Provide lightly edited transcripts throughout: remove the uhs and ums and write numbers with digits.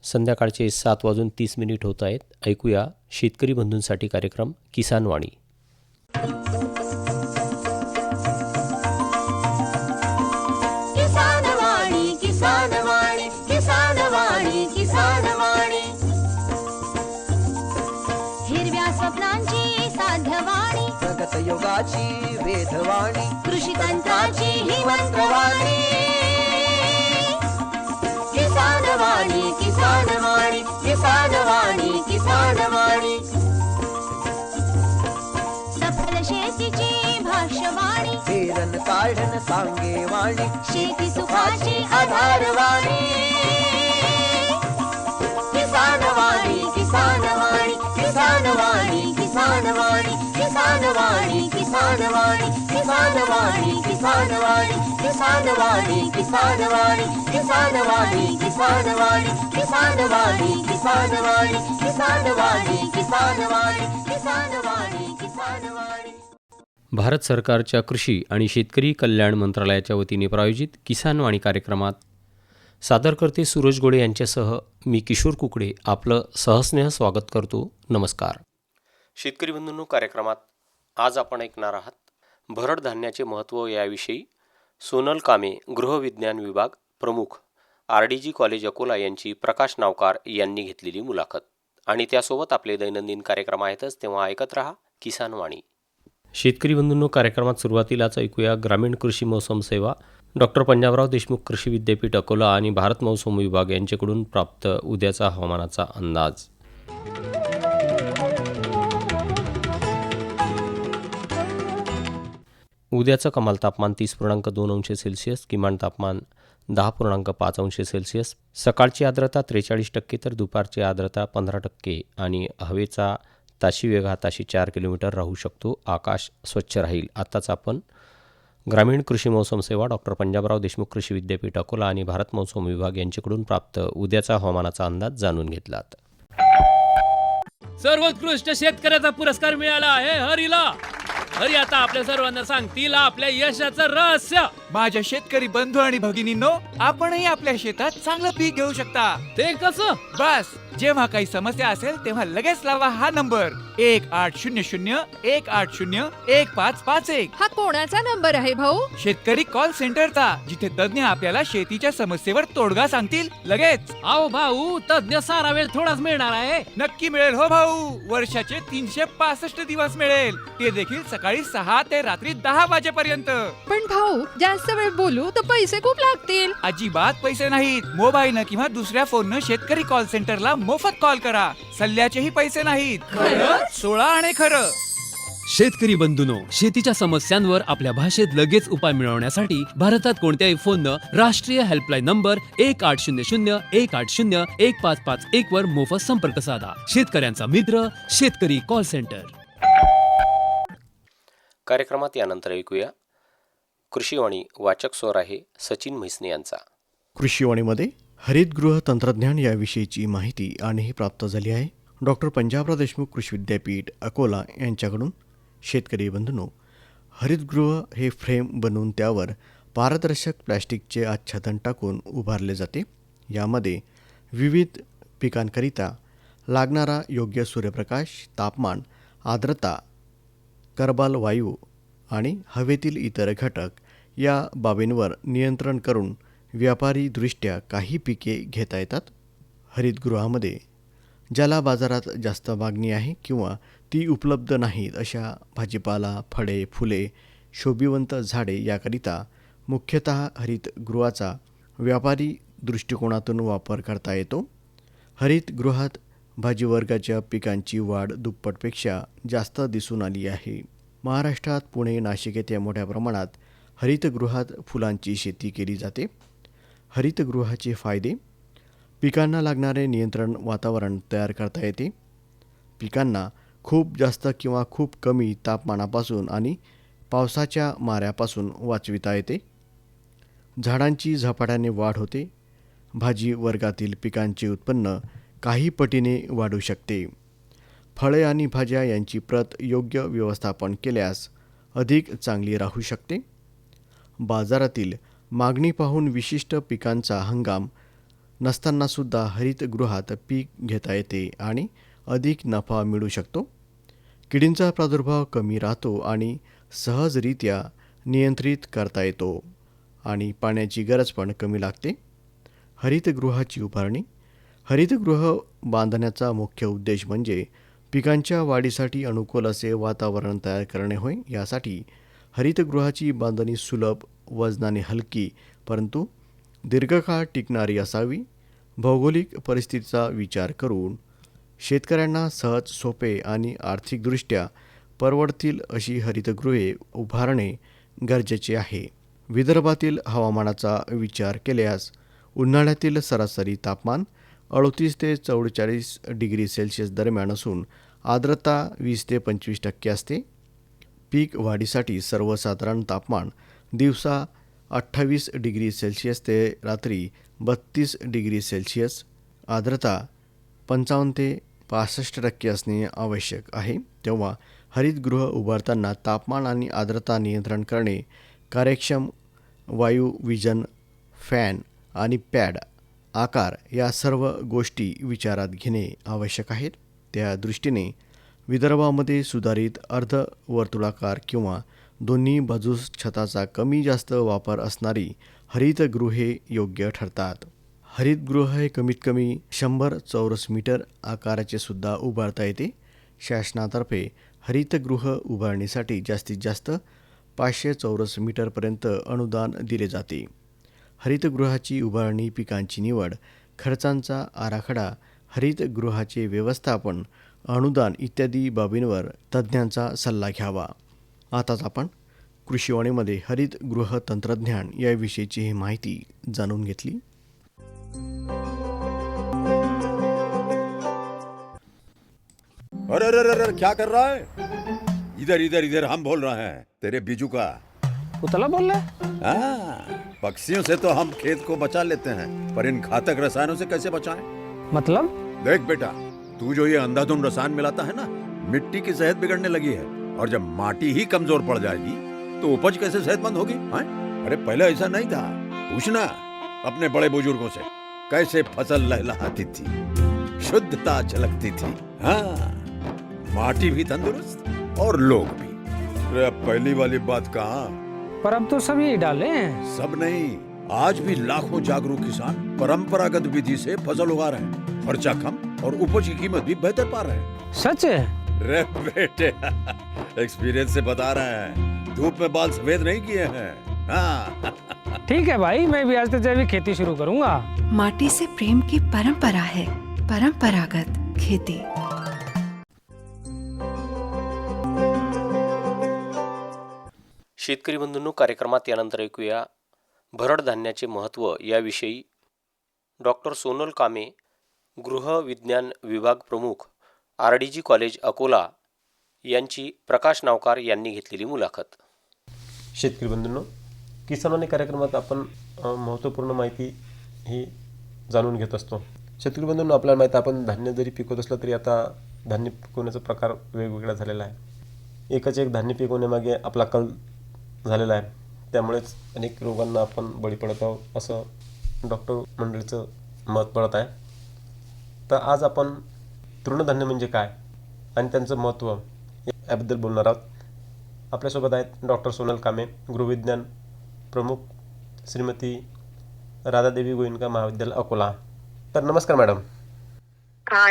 संध्याकाळचे 7:30 होत आहेत. ऐकूया शेतकरी बंधूंसाठी कार्यक्रम किसान वाणी. किसान वाणी, किसान वाणी, किसान वाणी, किसान वाणी. हिरव्या स्वप्नांची साध्यवाणी, प्रगत योगाची वेधवाणी, कृषी तंत्राची ही मंत्रवाणी. किसान वाणी, किसान वाणी, किसान वाणी, किसान वाणी. सफल शेतीची भाष्यवाणी, पेरन काढन सांगे वाणी, शेती सुखाची आधारवाणी. किसान वाणी, किसान वाणी, किसान वाणी, किसान वाणी, किसान वाणी, किसान वाणी, किसान वाणी, किसान वाणी, किसान वाणी, किसान वाणी, किसान वाणी, किसान वाणी, किसान वाणी, किसान वाणी, किसान वाणी, किसान वाणी, किसान वाणी, किसान वाणी. भारत सरकारच्या कृषी आणि शेतकरी कल्याण मंत्रालयाच्या वतीने प्रायोजित किसान वाणी कार्यक्रमात सादरकर्ते सूरज गोडे यांच्यासह मी किशोर कुकडे आपलं सहस्नेह स्वागत करतो. नमस्कार. शेतकरी बंधूंनो, कार्यक्रमात आज आपण ऐकणार आहात भरड धान्याचे महत्त्व याविषयी सोनल कामे, गृहविज्ञान विभाग प्रमुख, RDG कॉलेज अकोला यांची प्रकाश नावकार यांनी घेतलेली मुलाखत. आणि त्यासोबत आपले दैनंदिन कार्यक्रम आहेतच, तेव्हा ऐकत रहा किसान वाणी. शेतकरी बंधूंनो, कार्यक्रमात सुरुवातीलाच ऐकूया ग्रामीण कृषी मौसम सेवा, डॉक्टर पंजाबराव देशमुख कृषी विद्यापीठ अकोला आणि भारत मौसम विभाग यांच्याकडून प्राप्त उद्याचा हवामानाचा अंदाज. उद्याचं कमाल तापमान 30.2 अंश सेल्सिअस, किमान तापमान 10.5 अंश सेल्सिअस, सकाळची आर्द्रता 43% तर दुपारची आर्द्रता 15% आणि हवेचा ताशी वेग हा ताशी 4 किलोमीटर राहू शकतो. आकाश स्वच्छ राहील. आत्ताच आपण ग्रामीण कृषी मौसम सेवा, डॉक्टर पंजाबराव देशमुख कृषी विद्यापीठ अकोला आणि भारत मौसम विभाग यांच्याकडून प्राप्त उद्याचा हवामानाचा अंदाज जाणून घेतलात. सर्वोत्कृष्ट शेतकऱ्याचा पुरस्कार मिळाला आहे हरीला. हरी आता आपल्या सर्वांना सांगतील आपल्या यशाचं रहस्य. माझ्या शेतकरी बंधू आणि भगिनींनो, आपणही आपल्या शेतात चांगलं पीक घेऊ शकता. ते कसं? बस जेव्हा काही समस्या असेल तेव्हा लगेच लावा हा नंबर 1800-180-1551. हा कोणाचा नंबर आहे भाऊ? शेतकरी कॉल सेंटरचा, जिथे तज्ञ आपल्याला शेतीच्या समस्येवर तोडगा सांगतील लगेच. अहो भाऊ, तज्ञ सारा वेळ थोडाच मिळणार आहे. नक्की मिळेल हो भाऊ. वर्षाचे 365 दिवस मिळेल, ते देखील सकाळी 6 ते रात्री 10 वाजेपर्यंत. पण भाऊ, जास्त वेळ बोलू तर पैसे खूप लागतील. अजिबात पैसे नाहीत. मोबाईलनं किंवा दुसऱ्या फोननं शेतकरी कॉल सेंटरला मोफत कॉल करा. सल्ल्याचेही पैसे नाहीत. खरं 16 आणि खरं. शेतकरी बंधूंनो, शेतीच्या समस्यांवर आपल्या भाषेत लगेच उपाय मिळवण्यासाठी भारतात कोणत्याही फोननं राष्ट्रीय हेल्पलाईन नंबर 1800-180-1551 वर मोफत संपर्क साधा. शेतकऱ्यांचा मित्र शेतकरी कॉल सेंटर. कार्यक्रमात यानंतर ऐकूया कृषीवाणी. वाचक स्वर आहे सचिन म्हैसने यांचा. कृषीवाणीमध्ये हरितगृह तंत्रज्ञान याविषयीची माहिती आणि प्राप्त झाली आहे. डॉक्टर पंजाबराव देशमुख कृषी विद्यापीठ अकोला यांच्याकडून. शेतकरी बंधूंनो, हरितगृह हे फ्रेम बनवून त्यावर पारदर्शक प्लॅस्टिकचे आच्छादन टाकून उभारले जाते. यामध्ये विविध पिकांकरिता लागणारा योग्य सूर्यप्रकाश, तापमान, आर्द्रता, कर्बल वायू आणि हवेतील इतर घटक या बाबींवर नियंत्रण करून व्यापारीदृष्ट्या काही पिके घेता येतात. हरितगृहामध्ये ज्याला बाजारात जास्त मागणी आहे किंवा ती उपलब्ध नाहीत अशा भाजीपाला, फळे, फुले, शोभिवंत झाडे याकरिता मुख्यतः हरितगृहाचा व्यापारी दृष्टिकोनातून वापर करता येतो. हरितगृहात भाजीवर्गाच्या पिकांची वाढ दुप्पटपेक्षा जास्त दिसून आली आहे. महाराष्ट्रात पुणे, नाशिक येथे मोठ्या प्रमाणात हरितगृहात फुलांची शेती केली जाते. हरितगृहाचे फायदे: पिकांना लागणारे नियंत्रण वातावरण तयार करता येते. पिकांना खूप जास्त किंवा खूप कमी तापमानापासून आणि पावसाच्या माऱ्यापासून वाचविता येते. झाडांची झपाट्याने वाढ होते. भाजी वर्गातील पिकांचे उत्पन्न काही पटीने वाढू शकते. फळे आणि भाज्या यांची प्रत योग्य व्यवस्थापन केल्यास अधिक चांगली राहू शकते. बाजारातील मागणी पाहून विशिष्ट पिकांचा हंगाम नसतानासुद्धा हरितगृहात पीक घेता येते आणि अधिक नफा मिळू शकतो. किडींचा प्रादुर्भाव कमी राहतो आणि सहजरित्या नियंत्रित करता येतो आणि पाण्याची गरज पण कमी लागते. हरितगृहाची उभारणी. हरितगृह बांधण्याचा मुख्य उद्देश म्हणजे पिकांच्या वाढीसाठी अनुकूल असे वातावरण तयार करणे होय. यासाठी हरितगृहाची बांधणी सुलभ, वजनाने हलकी परंतु दीर्घकाळ टिकणारी असावी. भौगोलिक परिस्थितीचा विचार करून शेतकऱ्यांना सहज, सोपे आणि आर्थिकदृष्ट्या परवडतील अशी हरितगृहे उभारणे गरजेचे आहे. विदर्भातील हवामानाचा विचार केल्यास उन्हाळ्यातील सरासरी तापमान 38 ते 44 डिग्री सेल्सिअस दरम्यान असून आर्द्रता 20 ते 25% असते. पीक वाढीसाठी सर्वसाधारण तापमान दिवसा 28 डिग्री सेल्सिअस ते रात्री 32 डिग्री सेल्सिअस, आर्द्रता 55 ते 65% असणे आवश्यक आहे. तेव्हा हरितगृह उभारताना तापमान आणि आर्द्रता नियंत्रण करणे, कार्यक्षम वायू विजन, फॅन आणि पॅड आकार या सर्व गोष्टी विचारात घेणे आवश्यक आहेत. त्या दृष्टीने विदर्भामध्ये सुधारित अर्धवर्तुळाकार किंवा दोन्ही बाजूस छताचा कमी जास्त वापर असणारी हरितगृहे योग्य ठरतात. हरितगृह हे कमीत कमी 100 चौरस मीटर आकाराचे सुद्धा उभारता येते. शासनातर्फे हरितगृह उभारणीसाठी जास्तीत जास्त 500 चौरस मीटरपर्यंत अनुदान दिले जाते. हरितगृहाची उभारणी, पिकांची निवड, खर्चांचा आराखडा, हरितगृहाचे व्यवस्थापन, अनुदान इत्यादी बाबींवर तज्ज्ञांचा सल्ला घ्यावा. आताच आपण कृषीवाणीमध्ये हरितगृह तंत्रज्ञान याविषयीची माहिती जाणून घेतली. अरे अरे अरे अरे, क्या कर रहा है? इधर इधर इधर, हम बोल रहे हैं तेरे बीजू का. उतला बोल रहा है? हाँ, पक्षियों से तो हम खेत को बचा लेते हैं, पर इन घातक रसायनों से कैसे बचाएं? मतलब? देख बेटा, तू जो ये अंधाधुंध रसायन मिलाता है ना, मिट्टी की सेहत बिगड़ने लगी है. और जब माटी ही कमजोर पड़ जाएगी तो उपज कैसे सेहतमंद होगी? हाँ? अरे पहले ऐसा नहीं था. पूछना अपने बड़े बुजुर्गों से, कैसे फसल लहलहाती थी, शुद्धता झलकती थी. हाँ, माटी भी तंदुरुस्त और लोग भी. अरे अब पहली वाली बात कहाँ? पर अब तो सभी डाले हैं. सब नहीं, आज भी लाखों जागरूक किसान परंपरागत विधि से फसल उगा रहे हैं. खर्चा कम और उपज की कीमत भी बेहतर पा रहे हैं. सच है? रे बेटे, एक्सपीरियंस से बता रहे हैं. धूप में बाल सफेद नहीं किए हैं. हाँ. ठीक है भाई, मैं भी आज से जैविक खेती शुरू करूंगा. माटी से प्रेम की परंपरा है. परंपरागत खेती. शेतकरी बंधूंनो, कार्यक्रमात यानंतर ऐकूया भरड धान्याचे महत्त्व याविषयी डॉक्टर सोनल कामे, गृह विज्ञान विभाग प्रमुख, RDG कॉलेज अकोला यांची प्रकाश नावकार यांनी घेतलेली मुलाखत. शेतकरी बंधूंनो, किसानवाणी कार्यक्रमात आपण महत्त्वपूर्ण माहिती ही जाणून घेत असतो. शेतकरी बंधूंनो, आपल्याला माहिती आहे, आपण धान्य जरी पिकवत असलं तरी आता धान्य पिकवण्याचा प्रकार वेगवेगळा झालेला आहे. एकाच एक धान्य पिकवण्यामागे आपला कल झालेला आहे. त्यामुळेच अनेक रोगांना आपण बळी पडत आहोत असं डॉक्टर मंडळीचं मत पडत आहे. तर आज आपण तृणधान्य म्हणजे काय आणि त्यांचं महत्त्व याबद्दल बोलणार आहोत. आपल्यासोबत आहेत डॉक्टर सोनल कामे, गृहविज्ञान प्रमुख, श्रीमती राधादेवी गोयनका महाविद्यालय अकोला. तर नमस्कार मॅडम.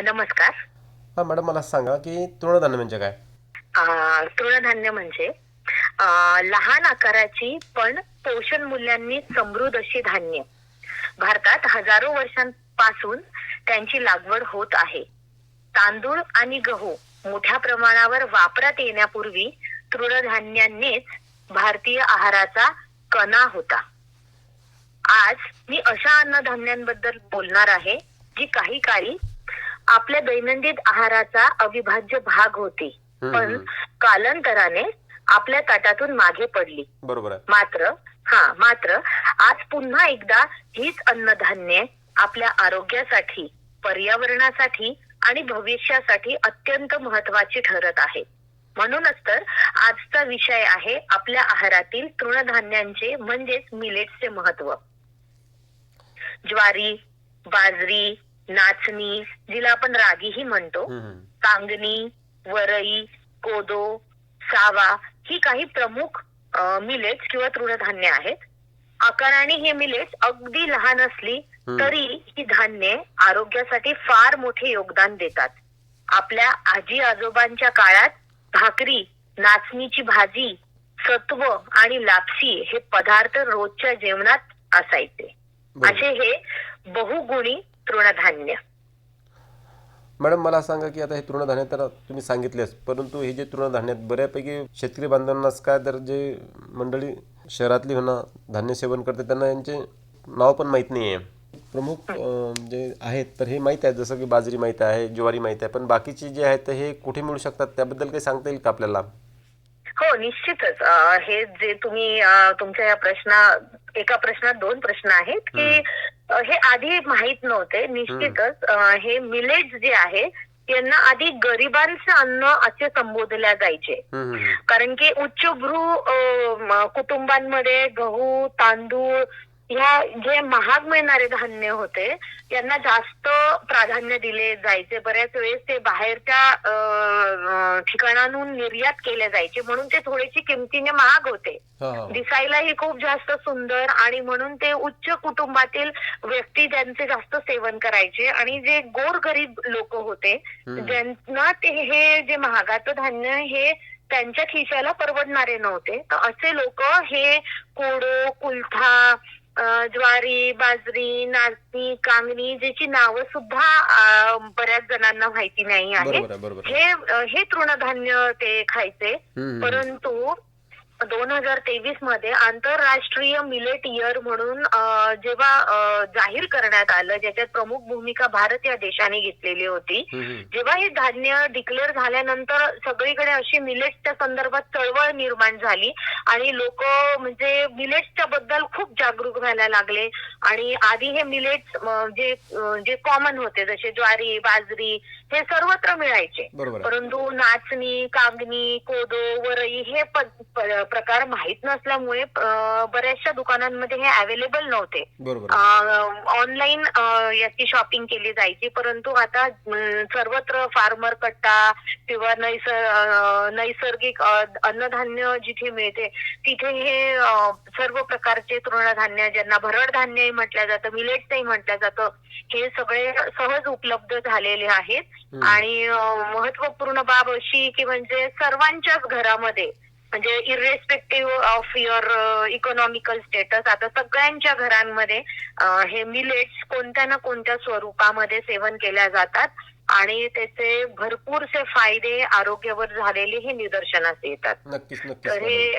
नमस्कार. हां मॅडम, मला सांगा की तृणधान्य म्हणजे काय? तृणधान्य म्हणजे लहान आकाराची पण पोषण मूल्यांनी समृद्ध अशी धान्य. भारतात हजारो वर्षांपासून त्यांची लागवड होत आहे. तांदूळ आणि गहू मोठ्या प्रमाणावर वापरात येण्यापूर्वी तृणधान्यांनीच भारतीय आहाराचा कणा होता. आज मी अशा अन्नधान्यांबद्दल बोलणार आहे जी काही काळी आपल्या दैनंदिन आहाराचा अविभाज्य भाग होती, पण कालांतराने आपल्या ताटातून मागे पडली. बरोबर आहे. मात्र आज पुन्हा एकदा हीच अन्नधान्ये आपल्या आरोग्यासाठी, पर्यावरणासाठी आणि भविष्यासाठी अत्यंत महत्वाची ठरत आहे. म्हणूनच तर आजचा विषय आहे आपल्या आहारातील तृणधान्यांचे म्हणजेच मिलेट्सचे महत्व. ज्वारी, बाजरी, नाचणी, जिला आपण रागीही म्हणतो, कांगणी, वरई, कोदो, सावा ही काही प्रमुख मिलेट्स किंवा तृणधान्य आहेत. आकाराने हे मिलेट्स अगदी लहान असली तरी ही धान्ये आरोग्यासाठी फार मोठे योगदान देतात. आपल्या आजी आजोबांच्या काळात भाकरी, नाचणीची भाजी, सत्व आणि लापसी हे पदार्थ रोजच्या जेवणात असायचे. असे हे बहुगुणी तृणधान्य. मॅडम मला सांगा की आता हे तृणधान्य तर तुम्ही सांगितलेच, परंतु हे जे तृणधान्य बऱ्यापैकी शेतकरी बांधवांनाच काय तर जे मंडळी शहरातली होणं धान्य सेवन करते त्यांना यांचे नाव पण माहीत नाही आहे. प्रमुख जे आहेत तर हे माहीत आहे, जसं की बाजरी माहीत आहे, ज्वारी माहीत आहे, पण बाकीचे जे आहेत हे कुठे मिळू शकतात त्याबद्दल काही सांगता येईल का आपल्याला? हो, निश्चितच. हे जे तुम्ही तुमच्या या एका प्रश्नात 2 प्रश्न आहेत की हे आधी माहित नव्हते. निश्चितच हे मिलेट्स जे आहे यांना आधी गरिबांचे अन्न असे संबोधल्या जायचे, कारण की उच्चभ्रू कुटुंबांमध्ये गहू, तांदूळ ह्या जे महाग मिळणारे धान्य होते यांना जास्त प्राधान्य दिले जायचे. बऱ्याच वेळेस ते बाहेरच्या ठिकाणांहून निर्यात केले जायचे, म्हणून ते थोडेसे किमतीने महाग होते, दिसायलाही खूप जास्त सुंदर, आणि म्हणून ते उच्च कुटुंबातील व्यक्ती त्यांचे जास्त सेवन करायचे. आणि जे गोरगरीब लोक होते ज्यांना ते हे जे महागाचं धान्य हे त्यांच्या खिशाला परवडणारे नव्हते, तर असे लोक हे कोडो, कुलथा, ज्वारी, बाजरी, नाचणी, कांगणी ज्याची नावं सुद्धा बऱ्याच जणांना माहिती नाही आहे, हे तृणधान्य ते खायचे. परंतु 2023 मध्ये आंतरराष्ट्रीय मिलेट इयर म्हणून जेव्हा जाहीर करण्यात आलं, ज्याच्यात प्रमुख भूमिका भारत या देशाने घेतलेली होती, जेव्हा हे धान्य डिक्लेअर झाल्यानंतर सगळीकडे अशी मिलेट्सच्या संदर्भात चळवळ निर्माण झाली आणि लोक म्हणजे मिलेट्सच्या बद्दल खूप जागरूक व्हायला लागले. आणि आधी हे मिलेट्स जे कॉमन होते जसे ज्वारी, बाजरी हे सर्वत्र मिळायचे, परंतु नाचणी, कांगणी, कोदो, वरई हे प्रकार माहित नसल्यामुळे बऱ्याचशा दुकानांमध्ये हे अवेलेबल नव्हते. ऑनलाईन याची शॉपिंग केली जायची, परंतु आता सर्वत्र फार्मर कट्टा किंवा नैसर्गिक अन्नधान्य जिथे मिळते तिथे हे सर्व प्रकारचे तृणधान्य, ज्यांना भरड धान्यही म्हटलं जातं, मिलेट्सही म्हटलं जातं, हे सगळे सहज उपलब्ध झालेले आहेत. आणि महत्वपूर्ण बाब अशी की म्हणजे सर्वांच्याच घरामध्ये, म्हणजे irrespective of your economical status, आता सगळ्यांच्या घरांमध्ये हे मिलेट्स कोणत्या ना कोणत्या स्वरूपामध्ये सेवन केल्या जातात आणि त्याचे भरपूरसे फायदे आरोग्यावर झालेले हे निदर्शनास येतात. तर हे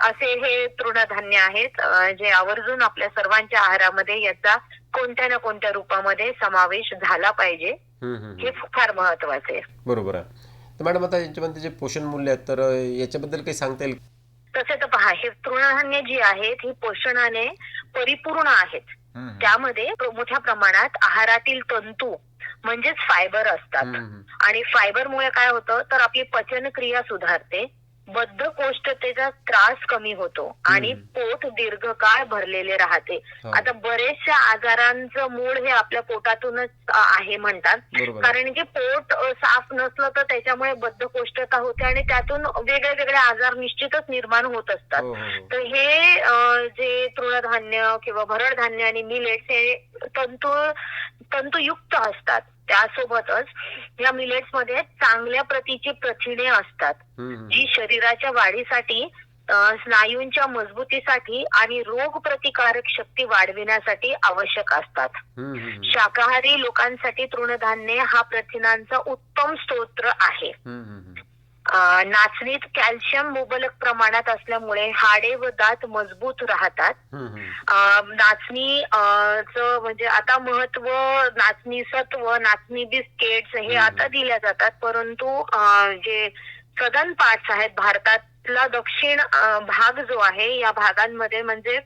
असे हे तृणधान्य आहेत जे आवर्जून आपल्या सर्वांच्या आहारामध्ये याचा कोणत्या ना कोणत्या रूपामध्ये समावेश झाला पाहिजे, हे फार महत्वाचे आहे. बरोबर आहे. तर मॅडम आता यांच्यामध्ये जे पोषण मूल्य आहेत तर याच्याबद्दल काही सांगता येईल? तसे तर पहा, हे तृणधान्य जी आहेत ही पोषणाने परिपूर्ण आहेत. त्यामध्ये मोठ्या प्रमाणात आहारातील तंतू म्हणजेच फायबर असतात आणि फायबरमुळे काय होतं तर आपली पचनक्रिया सुधारते, बद्धकोष्ठतेचा त्रास कमी होतो आणि पोट दीर्घकाळ भरलेले राहते. आता बरेचशा आजारांचं मूळ हे आपल्या पोटातूनच आहे म्हणतात, कारण की पोट साफ नसलं तर त्याच्यामुळे बद्धकोष्ठता होते आणि त्यातून वेगळे वेगळे आजार निश्चितच निर्माण होत असतात. तर हे जे तृणधान्य किंवा भरड धान्य आणि मिलेट्स हे तंतुयुक्त असतात. त्यासोबतच या मिलेट्स मध्ये चांगल्या प्रतीची प्रथिने असतात जी शरीराच्या वाढीसाठी, स्नायूंच्या मजबूतीसाठी आणि रोग प्रतिकारक शक्ती वाढविण्यासाठी आवश्यक असतात. शाकाहारी लोकांसाठी तृणधान्य हा प्रथिनांचा उत्तम स्तोत्र आहे. नाचणीत कॅल्शियम मुबलक प्रमाणात असल्यामुळे हाडे व दात मजबूत राहतात. नाचणीचं म्हणजे आता महत्व, नाचणी सत्व, नाचणी बिस्किट्स हे आता दिल्या जातात, परंतु जे सदर्न पार्ट्स आहेत भारतातला दक्षिण भाग जो आहे या भागांमध्ये म्हणजे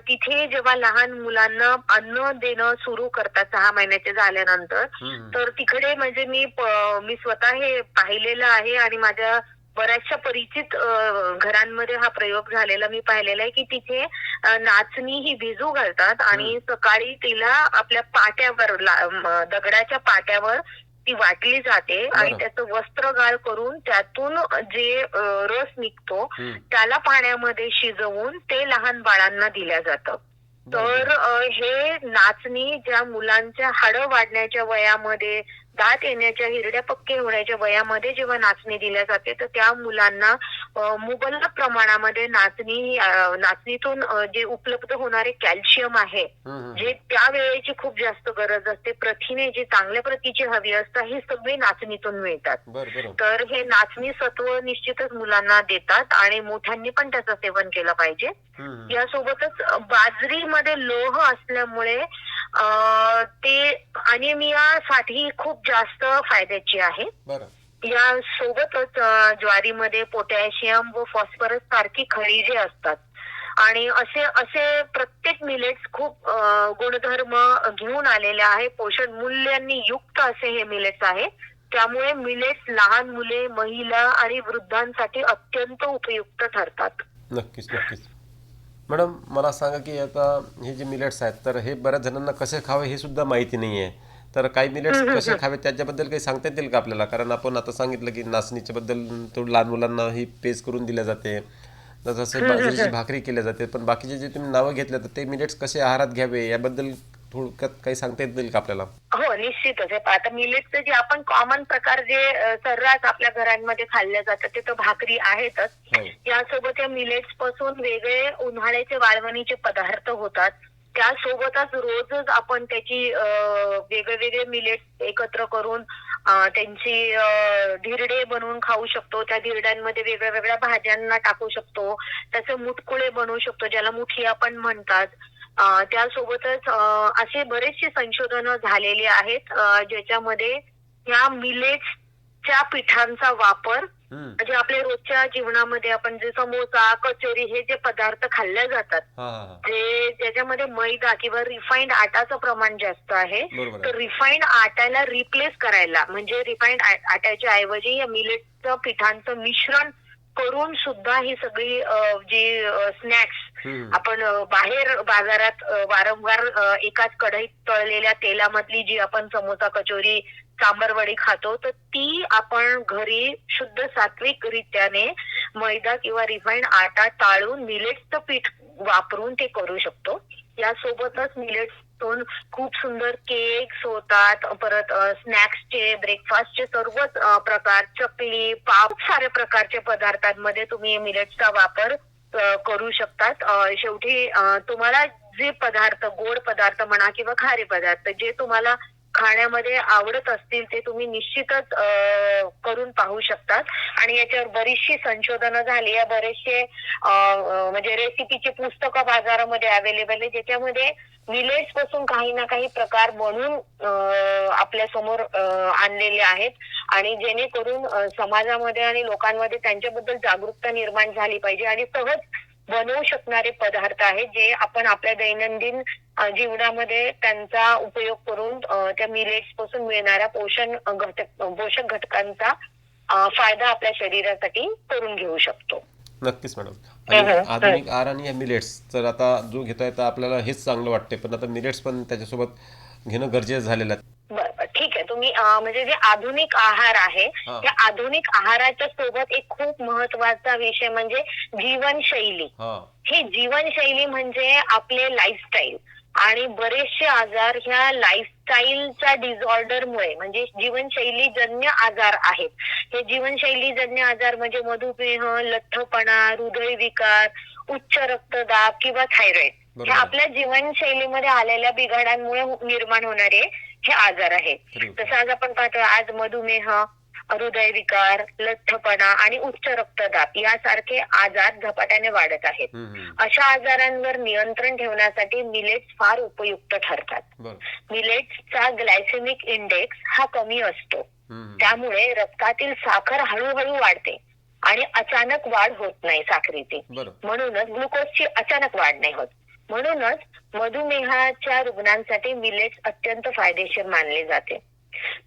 तिथे जेव्हा लहान मुलांना अन्न देणं सुरू करतात 6 महिन्याचे झाल्यानंतर, तर तिकडे म्हणजे मी स्वतः हे पाहिलेलं आहे आणि माझ्या बऱ्याचशा परिचित घरांमध्ये हा प्रयोग झालेला मी पाहिलेला आहे की तिथे नाचणी ही भिजू घालतात आणि सकाळी तिला आपल्या पाट्यावर दगडाच्या पाट्यावर ती वाटली जाते आणि त्याचं वस्त्रगाळ करून त्यातून जे रस निघतो त्याला पाण्यामध्ये शिजवून ते लहान बाळांना दिल्या जातं. तर हे नाचणी ज्या मुलांच्या हाडं वाढण्याच्या वयामध्ये, दात येण्याच्या, हिरड्या पक्के होण्याच्या वयामध्ये जेव्हा नाचणी दिल्या जाते तर त्या मुलांना मुबलक प्रमाणामध्ये नाचणीतून जे उपलब्ध होणारे कॅल्शियम आहे, जे त्या वेळेची खूप जास्त गरज असते, प्रथिने जी चांगल्या प्रतीची हवी असतात, ही सगळी नाचणीतून मिळतात. तर हे नाचणी सत्व निश्चितच मुलांना देतात आणि मोठ्यांनी पण त्याचं सेवन केलं पाहिजे. यासोबतच बाजरीमध्ये लोह असल्यामुळे ते अनिमियासाठी खूप जास्त फायद्याची आहे. या सोबतच ज्वारीमध्ये पोटॅशियम व फॉस्फरस सारखी खनिजे असतात आणि असे प्रत्येक मिलेट्स खूप गुणधर्म घेऊन आलेले आहे. पोषण मूल्यांनी युक्त असे हे मिलेट्स आहे. त्यामुळे मिलेट्स लहान मुले, महिला आणि वृद्धांसाठी अत्यंत उपयुक्त ठरतात. नक्कीच नक्कीच. मॅडम मला सांगा की आता हे जे मिलेट्स आहेत तर हे बऱ्याच जणांना कसे खावे हे सुद्धा माहिती नाही आहे. तर काही मिलेट्स कसे खावे त्याच्याबद्दल काही सांगता येतील का आपल्याला? कारण आपण आता सांगितलं की नाचणीच्या बद्दल थोडं लहान मुलांना ही पेस्ट करून दिल्या जाते, तसं बाजरीची भाकरी केल्या जाते, पण बाकीचे जे तुम्ही नावं घेतले तर ते मिलेट्स कसे आहारात घ्यावे याबद्दल थोडक्यात काही सांगता येईल का आपल्याला? हो, निश्चितच. आता मिलेटचे जे आपण कॉमन प्रकार जे सर्रास आपल्या घरांमध्ये खाल्ले जातात ते तर भाकरी आहेतच. यासोबत या मिलेट्स पासून वेगळे उन्हाळ्याचे वाळवणीचे पदार्थ होतात. त्यासोबतच रोजच आपण त्याची वेगवेगळे मिलेट्स एकत्र करून त्यांची धिरडे बनवून खाऊ शकतो. त्या धिरड्यांमध्ये वेगळ्या वेगळ्या भाज्यांना टाकू शकतो. त्याचे मुटकुळे बनवू शकतो, ज्याला मुठिया पण म्हणतात. त्यासोबतच असे बरेचसे संशोधन झालेले आहेत ज्याच्यामध्ये ह्या मिलेट्सच्या पिठांचा वापर म्हणजे आपल्या रोजच्या जीवनामध्ये आपण जे समोसा, कचोरी हे जे पदार्थ खाल्ले जातात ते त्याच्यामध्ये मैदा किंवा रिफाईंड आटाचं प्रमाण जास्त आहे. तर रिफाईंड आट्याला रिप्लेस करायला म्हणजे रिफाईंड आट्याच्या ऐवजी या मिलेट्सचं पिठांचं मिश्रण करून सुद्धा ही सगळी जी स्नॅक्स आपण बाहेर बाजारात वारंवार एकाच कढईत तळलेल्या तेलामधली जी आपण समोसा, कचोरी, सांबरवडी खातो तर ती आपण घरी शुद्ध सात्विक रित्याने मैदा किंवा रिफाईंड आटा टाळून मिलेट्सचं पीठ वापरून ते करू शकतो. यासोबतच मिलेट्सतून खूप सुंदर केक्स होतात, परत स्नॅक्सचे, ब्रेकफास्टचे सर्वच प्रकार, चकली, पाव, सारे प्रकारच्या पदार्थांमध्ये तुम्ही मिलेट्सचा वापर करू शकतात. शेवटी तुम्हाला जे पदार्थ, गोड पदार्थ म्हणा किंवा खारे पदार्थ जे तुम्हाला खाण्यामध्ये आवडत असतील ते तुम्ही निश्चितच करून पाहू शकतात. आणि याच्यावर बरीचशी संशोधनं झाली आहे, बरेचसे म्हणजे रेसिपीची पुस्तकं बाजारामध्ये अवेलेबल आहे ज्याच्यामध्ये मिलेट्स पासून काही ना काही प्रकार बनवून आपल्या समोर आणलेले आहेत आणि जेणेकरून समाजामध्ये आणि लोकांमध्ये त्यांच्याबद्दल जागरूकता निर्माण झाली पाहिजे आणि सहज बनवू शकणारे पदार्थ आहेत जे आपण आपल्या दैनंदिन जीवनामध्ये त्यांचा उपयोग करून त्या मिलेट्स पासून मिळणाऱ्या पोषक घटकांचा फायदा आपल्या शरीरासाठी करून घेऊ शकतो. नक्कीच मॅडम. आणि आधुनिक आहार आणि या मिलेट्स तर आता जो घेतोय तर आपल्याला हेच चांगलं वाटते, पण आता मिलेट्स पण त्याच्यासोबत घेणं गरजेचं झालेलं आहे. बरोबर, ठीक आहे. तुम्ही म्हणजे जे आधुनिक आहार आहे त्या आधुनिक आहाराच्या सोबत एक खूप महत्वाचा विषय म्हणजे जीवनशैली. ही जीवनशैली म्हणजे आपले लाईफस्टाईल आणि बरेचसे आजार ह्या लाईफस्टाईलच्या डिसऑर्डरमुळे म्हणजे जीवनशैलीजन्य आजार आहेत. हे जीवनशैलीजन्य आजार म्हणजे मधुमेह, लठ्ठपणा, हृदयविकार, उच्च रक्तदाब किंवा थायरॉइड हे आपल्या जीवनशैलीमध्ये आलेल्या बिघाडांमुळे निर्माण होणारे हे आजार आहेत. तसं आज आपण पाहतो आज मधुमेह, हृदयविकार, लठ्ठपणा आणि उच्च रक्तदाब यासारखे आजार झपाट्याने वाढत आहेत. अशा आजारांवर नियंत्रण ठेवण्यासाठी मिलेट्स फार उपयुक्त ठरतात. मिलेट्सचा ग्लायसेमिक इंडेक्स हा कमी असतो, त्यामुळे रक्तातील साखर हळूहळू वाढते आणि अचानक वाढ होत नाही साखरेची. म्हणूनच ग्लुकोजची अचानक वाढ नाही होत. म्हणूनच मधुमेहाच्या रुग्णांसाठी मिलेट्स अत्यंत फायदेशीर मानले जाते.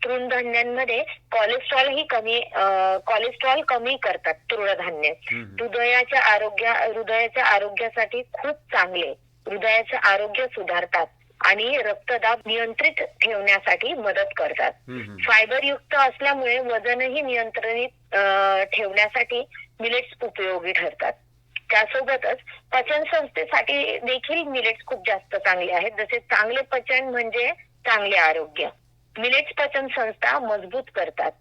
तृणधान्यांमध्ये कोलेस्ट्रॉल कमी करतात तृणधान्य. हृदयाच्या आरोग्यासाठी खूप चांगले, हृदयाचे आरोग्य सुधारतात आणि रक्तदाब नियंत्रित ठेवण्यासाठी मदत करतात. फायबर युक्त असल्यामुळे वजनही नियंत्रित ठेवण्यासाठी मिलेट्स उपयोगी ठरतात. त्यासोबतच पचन संस्थेसाठी देखील मिलेट्स खूप जास्त चांगले आहेत. जसे चांगले पचन म्हणजे चांगले आरोग्य. मिलेट्स पचन संस्था मजबूत करतात,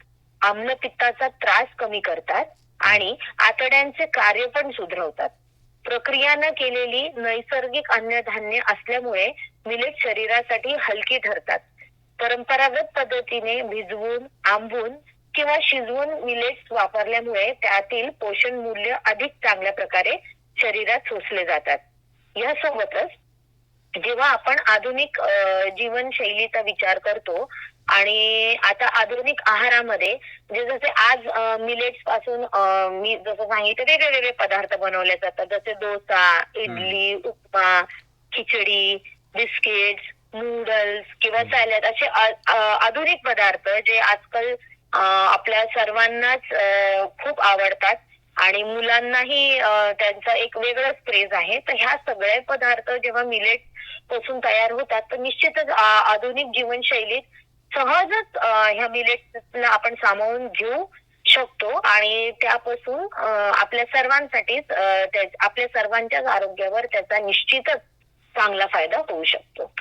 आम्लपित्ताचा त्रास कमी करतात आणि आतड्यांचे कार्य पण सुधारवतात. प्रक्रिया न केलेली नैसर्गिक अन्नधान्य असल्यामुळे मिलेट शरीरासाठी हलकी ठरतात. परंपरागत पद्धतीने भिजवून, आंबून किंवा शिजवून मिलेट्स वापरल्यामुळे त्यातील पोषण मूल्य अधिक चांगल्या प्रकारे शरीरात शोषले जातात. यासोबतच जेव्हा आपण आधुनिक जीवनशैलीचा विचार करतो आणि आता आधुनिक आहारामध्ये जसे आज मिलेट्स पासून मी जसं सांगितलं वेगवेगळे पदार्थ बनवले जातात. जसे डोसा, इडली, उपमा, खिचडी, बिस्किट्स, नूडल्स किंवा सॅलड असे आधुनिक पदार्थ जे आजकाल आपल्या सर्वांनाच खूप आवडतात आणि मुलांनाही त्यांचा एक वेगळाच क्रेज आहे. तर ह्या सगळे पदार्थ जेव्हा मिलेट पासून तयार होतात तर निश्चितच आधुनिक जीवनशैलीत सहजच ह्या मिलेट्सला आपण सामावून घेऊ शकतो आणि त्यापासून आपल्या सर्वांसाठीच आपल्या सर्वांच्याच आरोग्यावर त्याचा निश्चितच चांगला फायदा होऊ शकतो.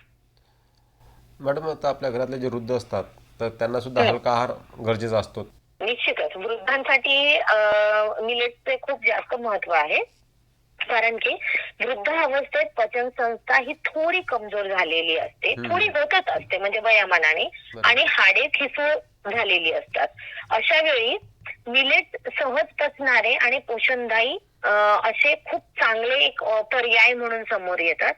मॅडम, आता आपल्या घरातले जे वृद्ध असतात तर त्यांना सुद्धा हलका आहार गरजेचा असतो. निश्चितच वृद्धांसाठी मिलेटचे खूप जास्त महत्व आहे. कारण की वृद्ध अवस्थेत पचन संस्था ही थोडी कमजोर झालेली असते, थोडी होतच असते म्हणजे वयामानाने, आणि हाडे ठिसूळ झालेली असतात. अशा वेळी मिलेट सहज पचणारे आणि पोषणदायी असे खूप चांगले एक पर्याय म्हणून समोर येतात.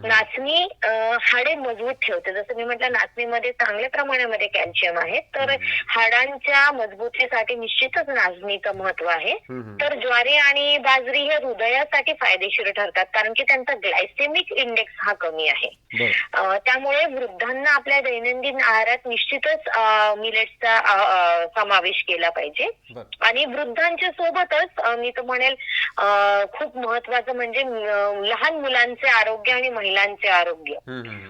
नाचणी हाडे मजबूत ठेवते. जसं मी म्हटलं, नाचणीमध्ये चांगल्या प्रमाणामध्ये कॅल्शियम आहे, तर हाडांच्या मजबूतीसाठी निश्चितच नाचणीचं महत्व आहे. तर ज्वारी आणि बाजरी हे हृदयासाठी फायदेशीर ठरतात कारण की त्यांचा ग्लायसेमिक इंडेक्स हा कमी आहे. त्यामुळे वृद्धांना आपल्या दैनंदिन आहारात निश्चितच मिलेट्सचा समावेश केला पाहिजे. आणि वृद्धांच्या सोबतच मी तर म्हणेल खूप महत्वाचं म्हणजे लहान मुलांचे आरोग्य आणि महिलांचे आरोग्य.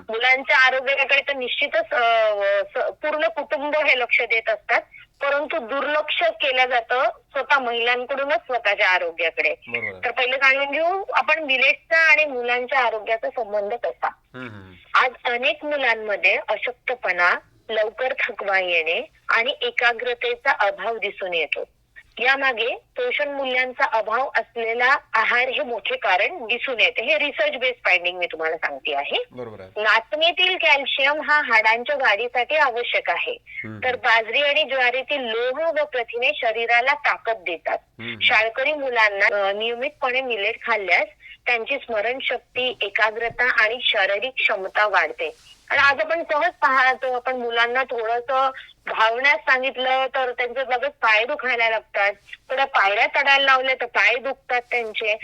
मुलांच्या आरोग्याकडे तर निश्चितच पूर्ण कुटुंब हे लक्ष देत असतात, परंतु दुर्लक्ष केलं जातं स्वतः महिलांकडूनच स्वतःच्या आरोग्याकडे. तर पहिले जाणून घेऊ आपण मिलेट्सचा आणि मुलांच्या आरोग्याचा संबंध कसा. आज अनेक मुलांमध्ये अशक्तपणा, लवकर थकवा येणे आणि एकाग्रतेचा अभाव दिसून येतो. यामागे पोषण मूल्यांचा अभाव असलेला आहार हे मोठे कारण दिसून येते. हे रिसर्च बेस्ड फाइंडिंग मी तुम्हाला सांगते आहे. नाचणीतील कॅल्शियम हा हाडांच्या वाढीसाठी आवश्यक आहे, तर बाजरी आणि ज्वारीतील लोह व प्रथिने शरीराला ताकद देतात. शाळकरी मुलांना नियमितपणे मिलेट खाल्ल्यास त्यांची स्मरणशक्ती, एकाग्रता आणि शारीरिक क्षमता वाढते. आणि आज आपण सहज पाहतो, आपण मुलांना थोडंसं धावण्यास सांगितलं तर त्यांचे लगेच पाय दुखायला लागतात. थोड्या पायऱ्या चढायला लावल्या तर पाय दुखतात त्यांचे.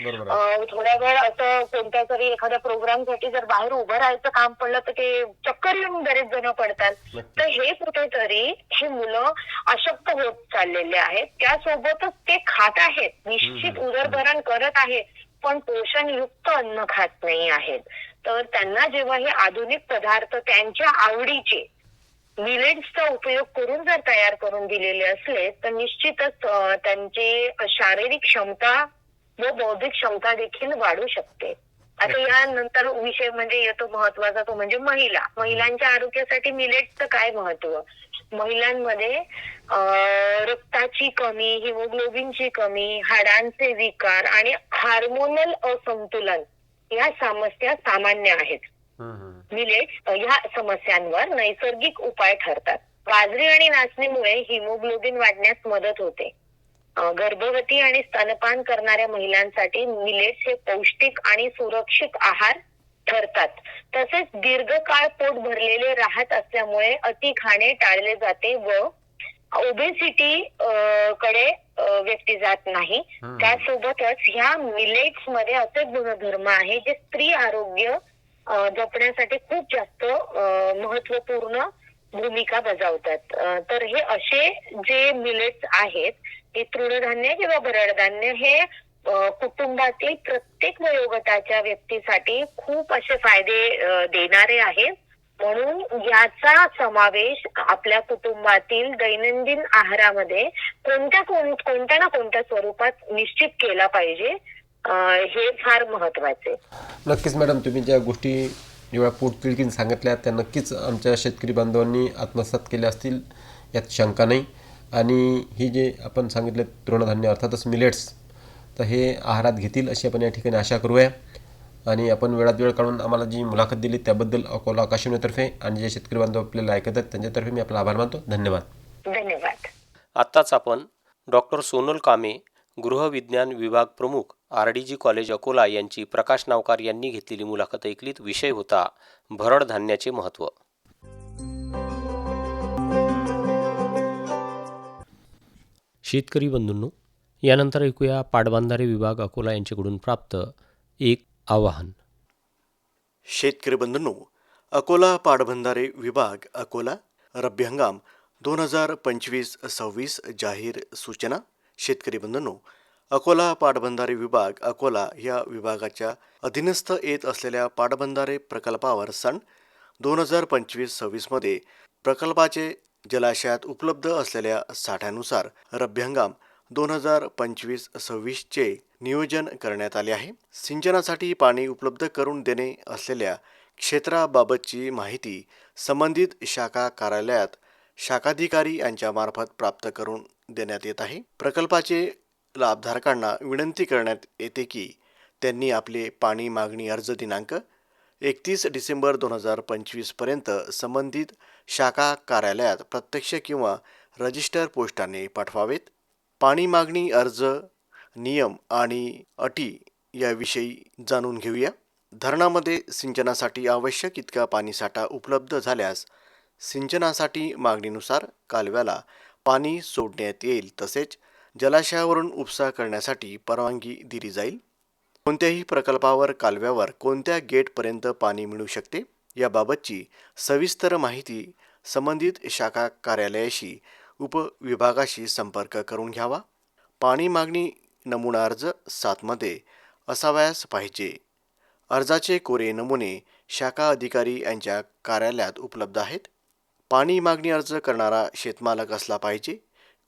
थोड्या वेळ असं कोणत्या तरी एखाद्या प्रोग्रामसाठी जर बाहेर उभं राहायचं काम पडलं तर ते चक्कर येऊन बरेच जण पडतात. तर हे कुठेतरी हे मुलं अशक्त होत चाललेले आहेत. त्यासोबतच ते खात आहेत, निश्चित उदरभरण करत आहेत, पण पोषणयुक्त अन्न खात नाही आहेत. तर त्यांना जेव्हा हे आधुनिक पदार्थ त्यांच्या आवडीचे मिलेट्सचा उपयोग करून जर तयार करून दिलेले असले तर निश्चितच त्यांची शारीरिक क्षमता व बौद्धिक क्षमता देखील वाढू शकते. आता यानंतर विषय म्हणजे येतो महत्वाचा, तो म्हणजे महिलांच्या आरोग्यासाठी मिलेट्सचं काय महत्व. महिलांमध्ये रक्ताची कमी, हिमोग्लोबिनची कमी, हाडांचे विकार आणि हार्मोनल असंतुलन या समस्या सामान्य आहेत. मिलेट्स ह्या समस्यांवर नैसर्गिक उपाय ठरतात. बाजरी आणि नाचणीमुळे हिमोग्लोबिन वाढण्यास मदत होते. गर्भवती आणि स्तनपान करणाऱ्या महिलांसाठी मिलेट्स हे पौष्टिक आणि सुरक्षित आहार ठरतात. तसेच दीर्घकाळ पोट भरलेले राहत असल्यामुळे अति खाणे टाळले जाते व ओबेसिटी कडे व्यक्ती जात नाही. त्यासोबतच ह्या मिलेट्स मध्ये असे गुणधर्म आहे जे स्त्री आरोग्य जपण्यासाठी खूप जास्त महत्वपूर्ण भूमिका बजावतात. तर हे असे जे मिलेट्स आहेत, हे तृणधान्य किंवा भरडधान्य हे कुटुंबातील प्रत्येक वयोगटाच्या व्यक्तीसाठी खूप असे फायदे देणारे आहेत. म्हणून याचा समावेश आपल्या कुटुंबातील दैनंदिन आहारामध्ये कोणत्या ना कोणत्या स्वरूपात निश्चित केला पाहिजे. हे फार महत्वाचे. नक्कीच मॅडम, तुम्ही ज्या गोष्टी जेव्हा पोटतिडकीने सांगितल्या त्या नक्कीच आमच्या शेतकरी बांधवांनी आत्मसात केल्या असतील, यात शंका नाही. आणि ही जे आपण सांगितले तृणधान्य अर्थातच मिलेट्स, तर हे आहारात घेतील अशी आपण या ठिकाणी आशा करूया. आणि आपण वेळात वेळ काढून आम्हाला जी मुलाखत दिली त्याबद्दल अकोला आकाशवाणीतर्फे आणि जे शेतकरी बांधव आपल्याला ऐकत आहेत त्यांच्यातर्फे मी आपला आभार मानतो. धन्यवाद. धन्यवाद. आत्ताच आपण डॉक्टर सोनल कामे, गृहविज्ञान विभाग प्रमुख, RDG कॉलेज अकोला यांची प्रकाश नावकार यांनी घेतलेली मुलाखत ऐकलीत. विषय होता भरड धान्याचे महत्त्व. शेतकरी बंधूंनो, यानंतर ऐकूया पाटबंधारे विभाग अकोला यांच्याकडून प्राप्त एक आवाहन. शेतकरी बंधूंनो, अकोला पाटबंधारे विभाग अकोला रब्बी हंगाम 2025-26 जाहीर सूचना. शेतकरी बंधूंनो, अकोला पाटबंधारे विभाग अकोला या विभागाच्या अधीनस्थ येत असलेल्या पाटबंधारे प्रकल्पावर सन 2025-26 मध्ये प्रकल्पाचे जलाशयात उपलब्ध असलेल्या साठ्यानुसार रब्बी हंगाम 2025-26 चे नियोजन करण्यात आले आहे. सिंचनासाठी पाणी उपलब्ध करून देणे असलेल्या क्षेत्राबाबतची माहिती संबंधित शाखा कार्यालयात शाखाधिकारी यांच्या मार्फत प्राप्त करून देण्यात येत आहे. प्रकल्पाचे लाभधारकांना विनंती करण्यात येते की त्यांनी आपले पाणी मागणी अर्ज दिनांक 31 डिसेंबर 2025 पर्यंत संबंधित शाखा कार्यालयात प्रत्यक्ष किंवा रजिस्टर पोस्टाने पाठवावेत. पाणी मागणी अर्ज नियम आणि अटी याविषयी जाणून घेऊया. धरणामध्ये सिंचनासाठी आवश्यक इतका पाणीसाठा उपलब्ध झाल्यास सिंचनासाठी मागणीनुसार कालव्याला पाणी सोडण्यात येईल. तसेच जलाशयावरून उपसा करण्यासाठी परवानगी दिली जाईल. कोणत्याही प्रकल्पावर कालव्यावर कोणत्या गेटपर्यंत पाणी मिळू शकते याबाबतची सविस्तर माहिती संबंधित शाखा कार्यालयाशी उपविभागाशी संपर्क करून घ्यावा. पाणी मागणी नमुना अर्ज 7 मध्ये असावयास पाहिजे. अर्जाचे कोरे नमुने शाखा अधिकारी यांच्या कार्यालयात उपलब्ध आहेत. पाणी मागणी अर्ज करणारा शेतमालक असला पाहिजे.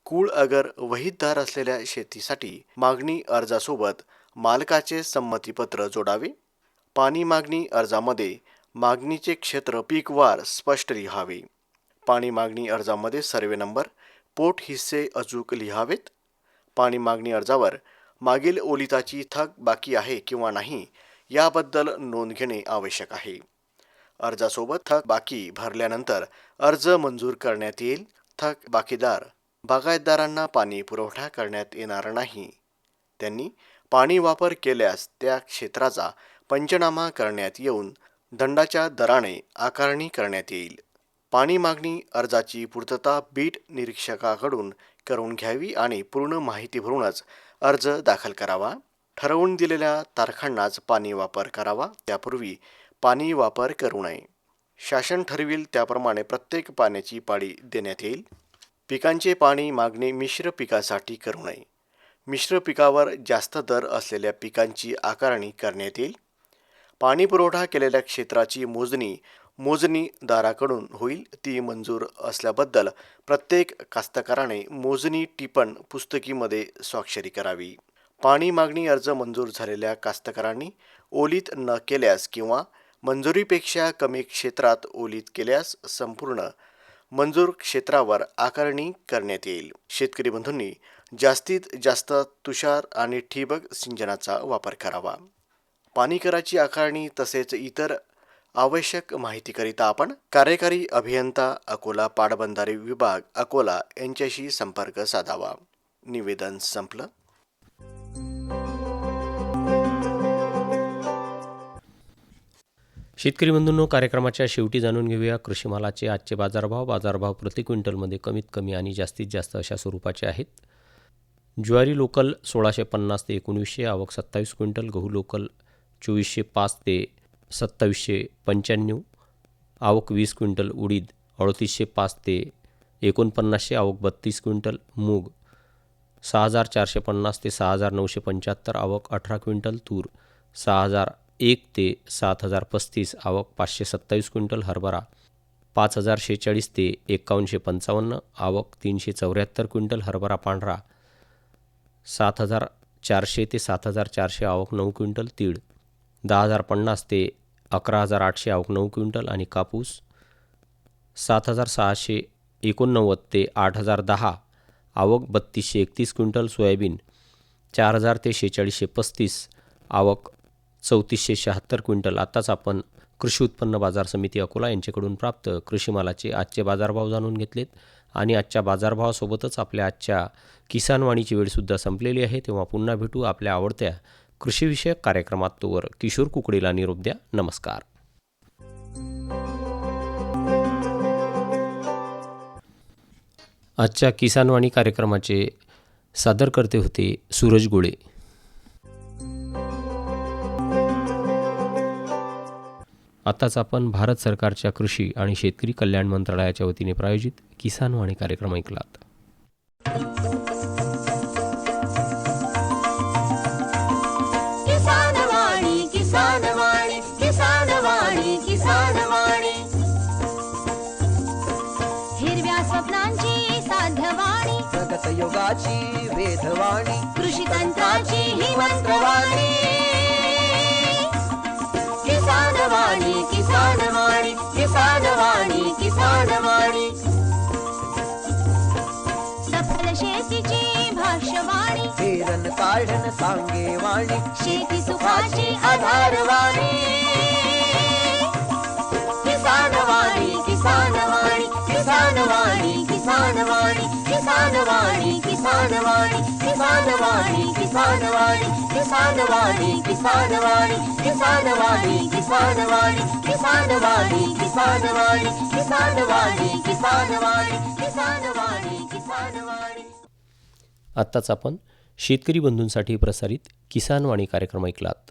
कुळ अगर वहीतदार असलेल्या शेतीसाठी मागणी अर्जासोबत मालकाचे संमतीपत्र जोडावे. पाणी मागणी अर्जामध्ये मागणीचे क्षेत्र पीकवार स्पष्ट लिहावे. पाणी मागणी अर्जामध्ये सर्वे नंबर, पोट हिस्से अचूक लिहावेत. पाणी मागणी अर्जावर मागील ओलिताची थक बाकी आहे किंवा नाही याबद्दल नोंद घेणे आवश्यक आहे. अर्जासोबत थक बाकी भरल्यानंतर अर्ज मंजूर करण्यात येईल. थक बाकीदार बागायतदारांना पाणी पुरवठा करण्यात येणार नाही. त्यांनी पाणी वापर केल्यास त्या क्षेत्राचा पंचनामा करण्यात येऊन दंडाच्या दराने आकारणी करण्यात येईल. पाणी मागणी अर्जाची पूर्तता बीट निरीक्षकाकडून करून घ्यावी आणि पूर्ण माहिती भरूनच अर्ज दाखल करावा. ठरवून दिलेल्या तारखांनाच पाणी वापर करावा. त्यापूर्वी पाणी वापर करू नये. शासन ठरविल त्याप्रमाणे प्रत्येक पाण्याची पाळी देण्यात येईल. पिकांचे पाणी मागणी मिश्र पिकासाठी करू नये. मिश्र पिकावर जास्त दर असलेल्या पिकांची आकारणी करण्यात येईल. पाणी पुरवठा केलेल्या क्षेत्राची मोजणीदाराकडून होईल. ती मंजूर असल्याबद्दल प्रत्येक कास्तकाराने मोजणी टिपण पुस्तकीमध्ये स्वाक्षरी करावी. पाणी मागणी अर्ज मंजूर झालेल्या कास्तकारांनी ओलीत न केल्यास किंवा मंजुरीपेक्षा कमी क्षेत्रात ओलीत केल्यास संपूर्ण मंजूर क्षेत्रावर आकारणी करण्यात येईल. शेतकरी बंधूंनी जास्तीत जास्त तुषार आणि ठिबक सिंचनाचा वापर करावा. पाणी कराची आकारणी तसेच इतर आवश्यक माहितीकरिता आपण कार्यकारी अभियंता अकोला पाटबंधारे विभाग अकोला यांच्याशी संपर्क साधावा. निवेदन संपलं. शेतकरी बंधूंनो, कार्यक्रमाच्या शेवटी जाणून घेऊया कृषी मालाचे आजचे बाजारभाव प्रति क्विंटलमध्ये कमीत कमी आणि जास्तीत जास्त अशा स्वरूपाचे आहेत. ज्वारी लोकल 1650 ते 1900, आवक 27 क्विंटल. गहू लोकल 2405 ते 2795, आवक 20 क्विंटल. उडीद 3805 ते 4900 आवक 32 क्विंटल. मूग 6450 ते 6975 आवक 18 क्विंटल. तूर 6001 ते 7035 आवक 527 क्विंटल. हरभरा 5046 ते 5155 आवक 374 क्विंटल. हरभरा पांढरा 7400 ते 7400 आवक 9 क्विंटल. तीळ 10050 ते 11800 आवक 9 क्विंटल. आणि कापूस 7689 ते 8010 आवक 3231 क्विंटल. सोयाबीन 4000 ते 4635 आवक 3476 क्विंटल. आत्ताच आपण कृषी उत्पन्न बाजार समिती अकोला यांच्याकडून प्राप्त कृषी मालाचे आजचे बाजारभाव जाणून घेतलेत. आणि आजच्या बाजारभावासोबतच आपल्या आजच्या किसानवाणीची वेळसुद्धा संपलेली आहे. तेव्हा पुन्हा भेटू आपल्या आवडत्या कृषीविषयक कार्यक्रमात. तोवर किशोर कुकडीला निरोप द्या. नमस्कार. आजच्या किसानवाणी कार्यक्रमाचे सादरकर्ते होते सूरज गोळे. आताच आपण भारत सरकारच्या कृषी आणि शेतकरी कल्याण मंत्रालयाच्या वतीने प्रायोजित किसानवाणी कार्यक्रम ऐकलात. किसानवाणी किसानवाणी किसानवाणी किसानवाणी हिरव्या स्वप्नांची साध्यवाणी प्रगत योगाची वेधवाणी कृषी तंत्राची ही मंत्रवाणी किसानवाणी किसानवाणी किसानवाणी किसानवाणी सफल शेतीची भाष्यवाणी पेरन काढन सांगे वाणी शेती सुखाची आधारवाणी किसानवाणी किसानवाणी किसानवाणी किसानवाणी किसानवाणी किसानवाणी किसानवाणी किसानवाणी किसानवाणी किसानवाणी किसानवाणी किसानवाणी किसानवाणी किसानवाणी किसानवाणी किसानवाणी किसानवाणी किसानवाणी. आत्ताच आपण शेतकरी बंधूंसाठी प्रसारित किसानवाणी कार्यक्रम ऐकलात.